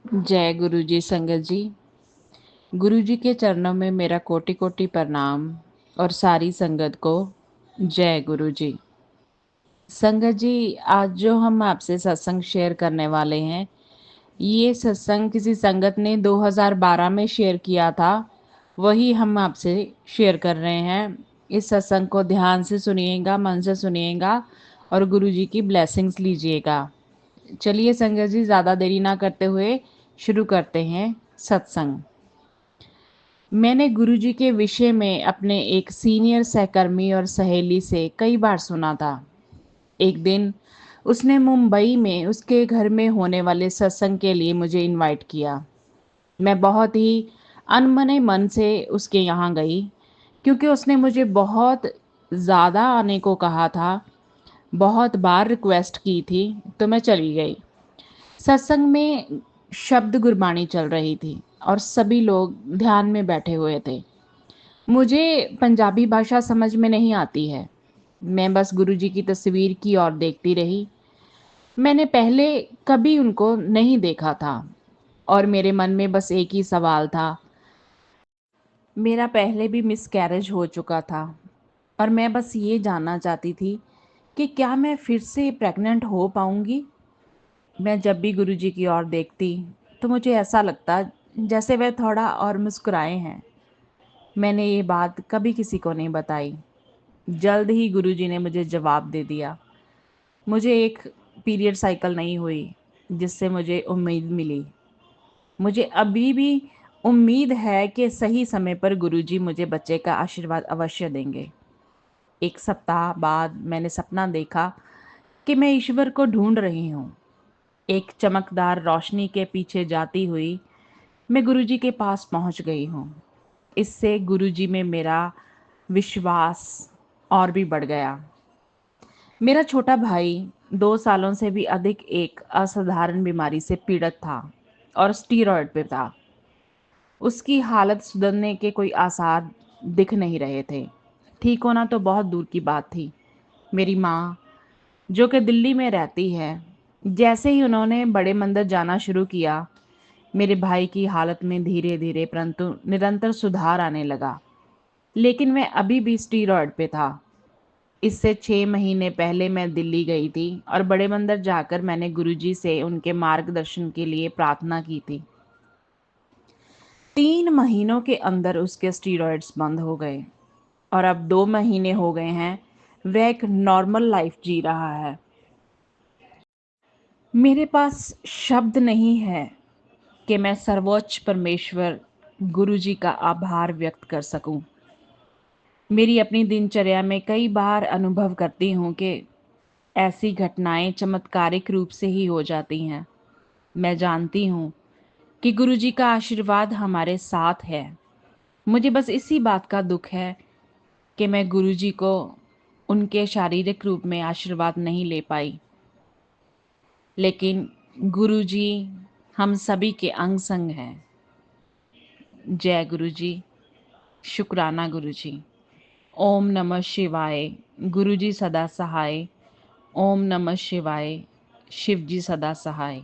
जय गुरु जी। संगत जी, गुरु जी के चरणों में मेरा कोटि कोटि प्रणाम और सारी संगत को जय गुरु जी। संगत जी, आज जो हम आपसे सत्संग शेयर करने वाले हैं, ये सत्संग किसी संगत ने 2012 में शेयर किया था। वही हम आपसे शेयर कर रहे हैं। इस सत्संग को ध्यान से सुनिएगा, मन से सुनिएगा और गुरु जी की ब्लेसिंग्स लीजिएगा। चलिए संगत जी, ज़्यादा देरी ना करते हुए शुरू करते हैं सत्संग। मैंने गुरुजी के विषय में अपने एक सीनियर सहकर्मी और सहेली से कई बार सुना था। एक दिन उसने मुंबई में उसके घर में होने वाले सत्संग के लिए मुझे इनवाइट किया। मैं बहुत ही अनमने मन से उसके यहाँ गई, क्योंकि उसने मुझे बहुत ज़्यादा आने को कहा था। बहुत बार रिक्वेस्ट की थी, तो मैं चली गई। सत्संग में शब्द गुरबाणी चल रही थी और सभी लोग ध्यान में बैठे हुए थे। मुझे पंजाबी भाषा समझ में नहीं आती है। मैं बस गुरुजी की तस्वीर की ओर देखती रही। मैंने पहले कभी उनको नहीं देखा था और मेरे मन में बस एक ही सवाल था। मेरा पहले भी मिसकैरेज हो चुका था और मैं बस ये जानना चाहती थी कि क्या मैं फिर से प्रेग्नेंट हो पाऊंगी। मैं जब भी गुरुजी की ओर देखती तो मुझे ऐसा लगता जैसे वह थोड़ा और मुस्कुराए हैं। मैंने ये बात कभी किसी को नहीं बताई। जल्द ही गुरुजी ने मुझे जवाब दे दिया। मुझे एक पीरियड साइकिल नहीं हुई, जिससे मुझे उम्मीद मिली। मुझे अभी भी उम्मीद है कि सही समय पर गुरुजी मुझे बच्चे का आशीर्वाद अवश्य देंगे। एक सप्ताह बाद मैंने सपना देखा कि मैं ईश्वर को ढूंढ रही हूँ। एक चमकदार रोशनी के पीछे जाती हुई मैं गुरुजी के पास पहुँच गई हूँ। इससे गुरुजी में मेरा विश्वास और भी बढ़ गया। मेरा छोटा भाई 2 सालों से भी अधिक एक असाधारण बीमारी से पीड़ित था और स्टीरॉयड पे था। उसकी हालत सुधरने के कोई आसार दिख नहीं रहे थे। ठीक होना तो बहुत दूर की बात थी। मेरी माँ, जो कि दिल्ली में रहती है, जैसे ही उन्होंने बड़े मंदिर जाना शुरू किया, मेरे भाई की हालत में धीरे धीरे परंतु निरंतर सुधार आने लगा। लेकिन वह अभी भी स्टीरॉयड पे था। इससे 6 महीने पहले मैं दिल्ली गई थी और बड़े मंदिर जाकर मैंने गुरुजी से उनके मार्गदर्शन के लिए प्रार्थना की थी। 3 महीनों के अंदर उसके स्टीरॉयड्स बंद हो गए और अब 2 महीने हो गए हैं वह एक नॉर्मल लाइफ जी रहा है। मेरे पास शब्द नहीं है कि मैं सर्वोच्च परमेश्वर गुरुजी का आभार व्यक्त कर सकूं। मेरी अपनी दिनचर्या में कई बार अनुभव करती हूँ कि ऐसी घटनाएं चमत्कारिक रूप से ही हो जाती हैं। मैं जानती हूँ कि गुरुजी का आशीर्वाद हमारे साथ है। मुझे बस इसी बात का दुख है कि मैं गुरुजी को उनके शारीरिक रूप में आशीर्वाद नहीं ले पाई। लेकिन गुरुजी हम सभी के अंग संग हैं। जय गुरुजी। शुक्राना गुरुजी। ओम नमः शिवाय। गुरुजी सदा सहाय। ओम नमः शिवाय। शिवजी सदा सहाय।